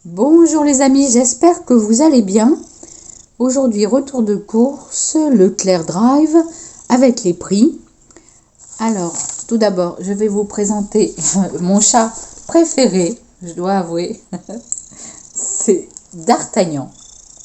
Bonjour les amis, j'espère que vous allez bien. Aujourd'hui, retour de course, Leclerc Drive avec les prix. Alors, tout d'abord, je vais vous présenter mon chat préféré, je dois avouer. C'est D'Artagnan.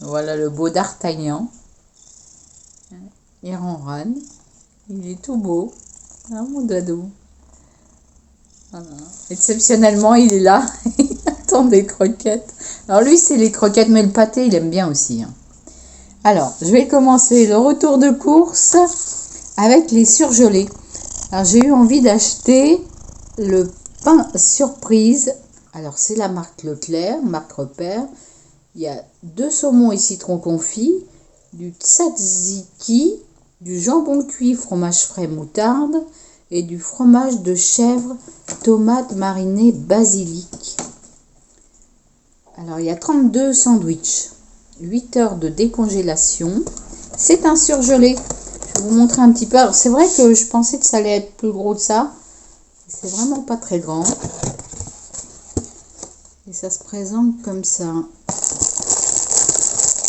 Voilà le beau D'Artagnan. Il ronronne. Il est tout beau. Ah, mon dadou. Voilà. Exceptionnellement, il est là. Il attend des croquettes. Alors lui, c'est les croquettes, mais le pâté, il aime bien aussi. Alors, je vais commencer le retour de course avec les surgelés. Alors, j'ai eu envie d'acheter le pain surprise. Alors, c'est la marque Leclerc, marque repère. Il y a 2 saumons et citron confit, du tzatziki, du jambon cuit, fromage frais, moutarde et du fromage de chèvre, tomate marinée, basilic. Alors, il y a 32 sandwichs, 8 heures de décongélation. C'est un surgelé. Je vais vous montrer un petit peu. Alors, c'est vrai que je pensais que ça allait être plus gros que ça. C'est vraiment pas très grand. Et ça se présente comme ça.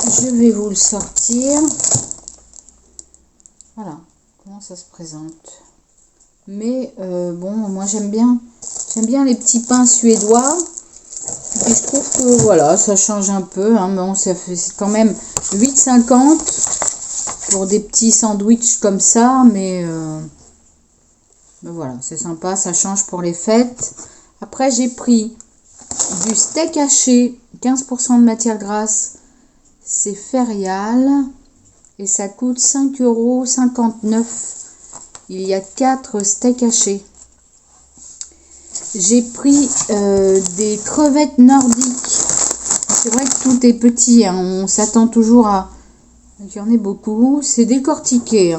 Je vais vous le sortir. Voilà comment ça se présente. Mais bon, moi j'aime bien les petits pains suédois. Et je trouve que voilà, ça change un peu. Bon, c'est quand même 8,50 pour des petits sandwichs comme ça. Mais voilà, c'est sympa, ça change pour les fêtes. Après, j'ai pris du steak haché, 15% de matière grasse. C'est Ferial. Et ça coûte 5,59 €. Il y a 4 steaks hachés. J'ai pris des crevettes nordiques. C'est vrai que tout est petit. On s'attend toujours à qu'il y en ait beaucoup. C'est décortiqué.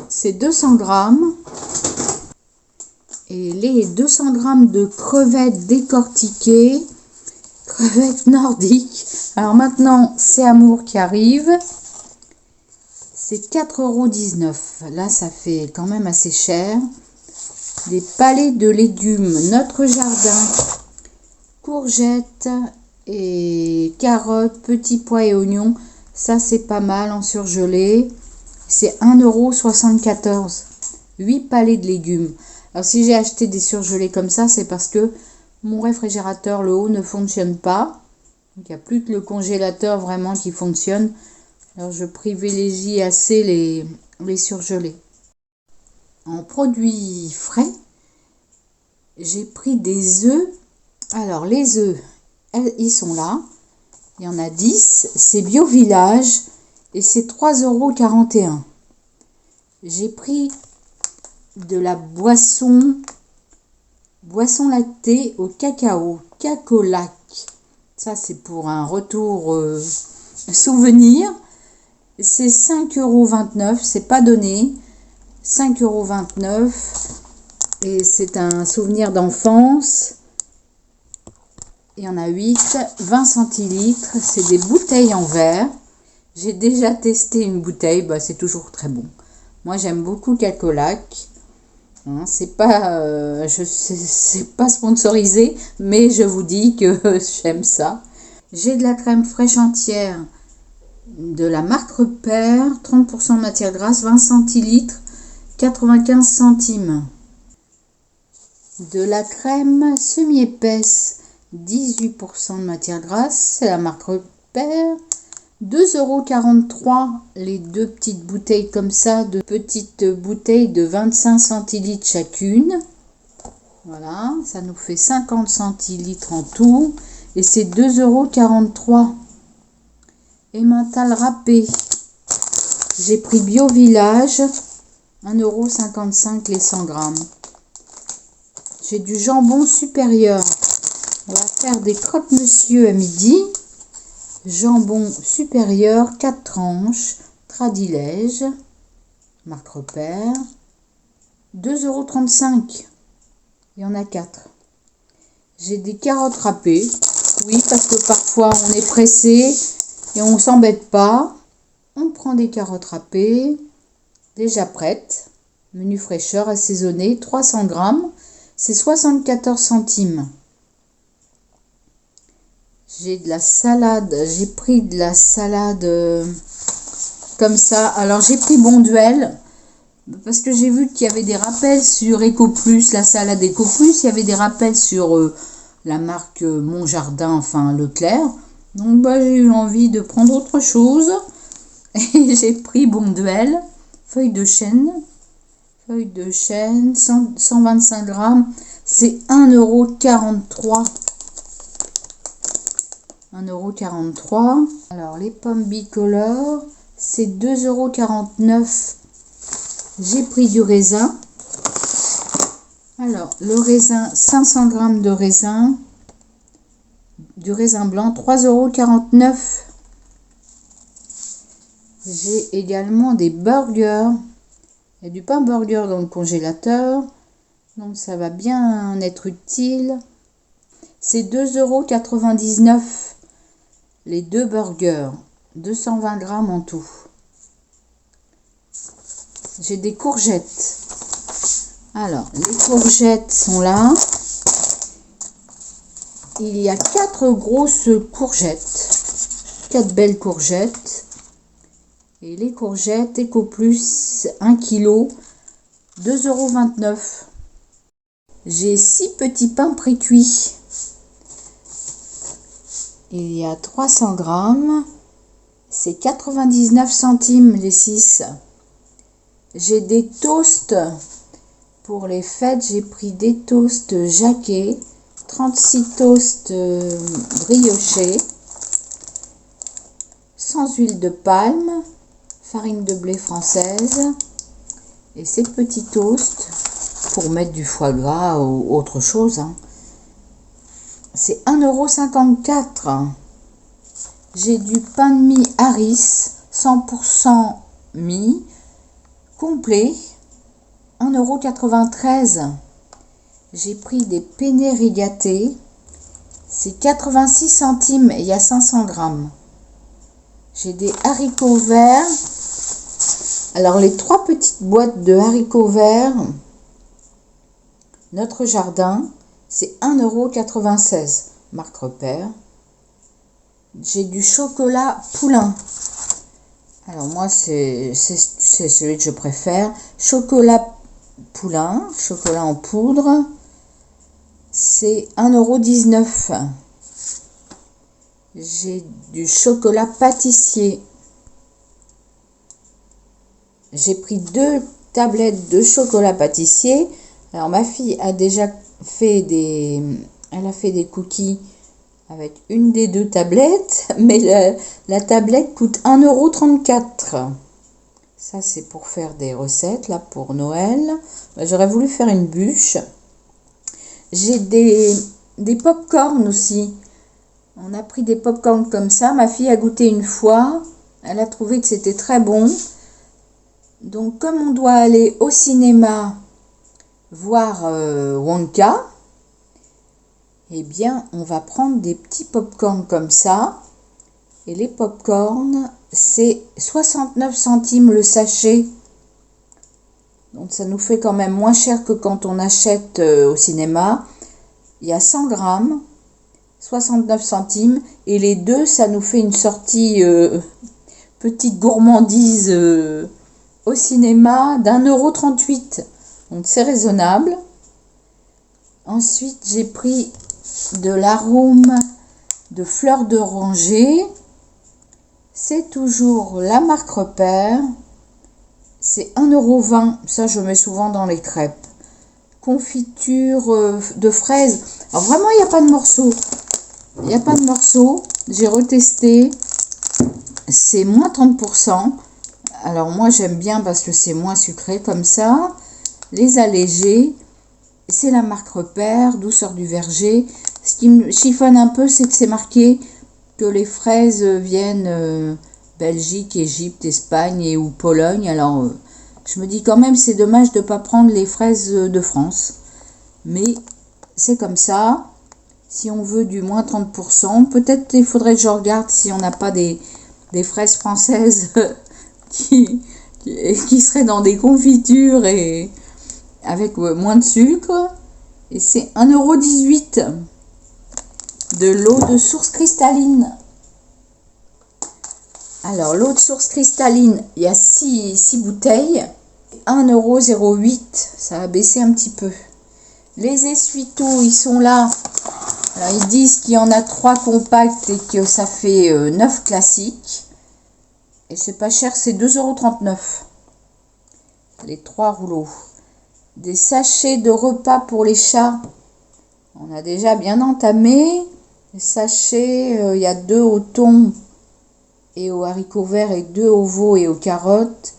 C'est 200 grammes. Et les 200 grammes de crevettes décortiquées. Crevettes nordiques. Alors maintenant, c'est Amour qui arrive. C'est 4,19 €. Là, ça fait quand même assez cher. Des palets de légumes, notre jardin, courgettes et carottes, petits pois et oignons. Ça, c'est pas mal en surgelé. C'est 1,74 €. 8 palets de légumes. Alors, si j'ai acheté des surgelés comme ça, c'est parce que mon réfrigérateur, le haut, ne fonctionne pas. Donc, il n'y a plus que le congélateur vraiment qui fonctionne. Alors, je privilégie assez les surgelés. En produits frais, j'ai pris des œufs. Alors, les œufs, ils sont là. Il y en a 10. C'est Bio Village et c'est 3,41 €. J'ai pris de la boisson lactée au cacao, Cacolac. Ça, c'est pour un retour souvenir. C'est 5,29 €, c'est pas donné. 5,29 € et c'est un souvenir d'enfance. Il y en a 8, 20 centilitres, c'est des bouteilles en verre. J'ai déjà testé une bouteille, c'est toujours très bon. Moi j'aime beaucoup Cacolac. C'est pas sponsorisé, mais je vous dis que j'aime ça. J'ai de la crème fraîche entière de la marque Repère, 30% de matière grasse, 20 centilitres, 95 centimes. De la crème semi-épaisse, 18% de matière grasse, c'est la marque Repère, 2,43 € les 2 petites bouteilles comme ça, de petites bouteilles de 25 centilitres chacune. Voilà, ça nous fait 50 centilitres en tout et c'est 2,43 €. Emmental râpé. J'ai pris Bio Village, 1,55 € les 100 grammes. J'ai du jambon supérieur. On va faire des croque-monsieur à midi. Jambon supérieur, 4 tranches, Tradilège, marque Repère, 2,35 €. Il y en a 4. J'ai des carottes râpées. Oui, parce que parfois on est pressé et on ne s'embête pas. On prend des carottes râpées, déjà prêtes. Menu fraîcheur assaisonné, 300 grammes. C'est 74 centimes. J'ai de la salade, j'ai pris de la salade comme ça. Alors j'ai pris Bonduelle parce que j'ai vu qu'il y avait des rappels sur EcoPlus, la salade EcoPlus. Il y avait des rappels sur la marque Mon Jardin, enfin Leclerc. Donc bah, j'ai eu envie de prendre autre chose. Et j'ai pris Bonduelle, feuille de chêne, 125 grammes. C'est 1,43 €. 1,43 €. Alors, les pommes bicolores, c'est 2,49 €. J'ai pris du raisin. Alors, le raisin, 500 grammes de raisin. Du raisin blanc, 3,49 €. J'ai également des burgers. Il y a du pain burger dans le congélateur. Donc, ça va bien être utile. C'est 2,99 € les deux burgers, 220 grammes en tout. J'ai des courgettes. Alors, les courgettes sont là. Il y a 4 grosses courgettes, 4 belles courgettes. Et les courgettes EcoPlus, 1 kg, 2,29 €. J'ai 6 petits pains précuits. Il y a 300 grammes, c'est 99 centimes les 6. J'ai des toasts pour les fêtes, j'ai pris des toasts Jacquet, 36 toasts briochés, sans huile de palme, farine de blé française, et ces petits toasts pour mettre du foie gras ou autre chose, hein. C'est 1,54 €. J'ai du pain de mie Harris, 100% mie, complet, 1,93 €. J'ai pris des penne rigatées, c'est 86 centimes et il y a 500 grammes. J'ai des haricots verts. Alors les 3 petites boîtes de haricots verts, Notre Jardin, c'est 1,96 €, marque Repère. J'ai du chocolat Poulain. Alors moi, c'est celui que je préfère. Chocolat Poulain, chocolat en poudre, c'est 1,19 €. J'ai du chocolat pâtissier. J'ai pris 2 tablettes de chocolat pâtissier. Alors ma fille a déjà fait des cookies avec une des 2 tablettes, mais la tablette coûte 1,34 €. Ça c'est pour faire des recettes là pour Noël. J'aurais voulu faire une bûche. J'ai des pop-corn aussi. On a pris des pop-corn comme ça. Ma fille a goûté une fois. Elle a trouvé que c'était très bon. Donc comme on doit aller au cinéma voir Wonka, eh bien on va prendre des petits pop-corn comme ça. Et les pop-corn, c'est 69 centimes le sachet. Donc ça nous fait quand même moins cher que quand on achète au cinéma. Il y a 100 grammes, 69 centimes. Et les deux, ça nous fait une sortie petite gourmandise au cinéma d'1,38 €. Donc c'est raisonnable. Ensuite, j'ai pris de l'arôme de fleurs d'oranger. C'est toujours la marque Repère. C'est 1,20 €. Ça, je mets souvent dans les crêpes. Confiture de fraises. Alors vraiment, il n'y a pas de morceaux. Il n'y a pas de morceaux. J'ai retesté. C'est moins 30%. Alors moi, j'aime bien parce que c'est moins sucré comme ça. Les allégés. C'est la marque Repère, douceur du verger. Ce qui me chiffonne un peu, c'est que c'est marqué que les fraises viennent Belgique, Égypte, Espagne et ou Pologne. Alors, je me dis quand même, c'est dommage de ne pas prendre les fraises de France. Mais c'est comme ça. Si on veut du moins 30%, peut-être il faudrait que je regarde si on n'a pas des fraises françaises qui seraient dans des confitures et avec moins de sucre. Et c'est 1,18 €. de l'eau de source cristalline. Alors, l'eau de source cristalline, il y a 6 bouteilles. 1,08 €. Ça a baissé un petit peu. Les essuie-tout, ils sont là. Alors, ils disent qu'il y en a 3 compacts et que ça fait 9 classiques. Et c'est pas cher, c'est 2,39 €. Les 3 rouleaux. Des sachets de repas pour les chats. On a déjà bien entamé. Les sachets, il y a 2 au thon et aux haricots verts et 2 au veau et aux carottes.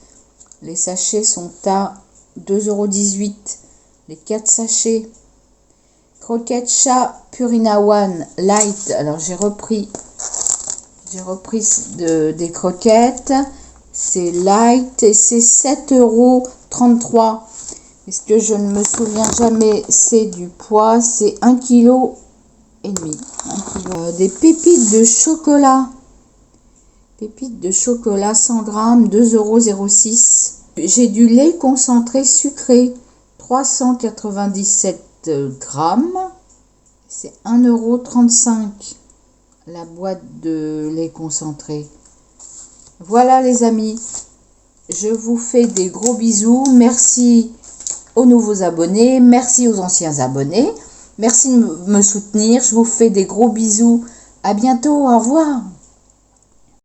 Les sachets sont à 2,18 €. Les 4 sachets. Croquettes chat Purina One Light. Alors j'ai repris des croquettes. C'est light et c'est 7,33 €. Est-ce que je ne me souviens jamais, c'est du poids, c'est 1,5 kg. Des pépites de chocolat. Pépites de chocolat 100 grammes, 2,06 €. J'ai du lait concentré sucré, 397 grammes. C'est 1,35 € la boîte de lait concentré. Voilà les amis, je vous fais des gros bisous. Merci aux nouveaux abonnés, merci aux anciens abonnés. Merci de me soutenir, je vous fais des gros bisous. À bientôt, au revoir.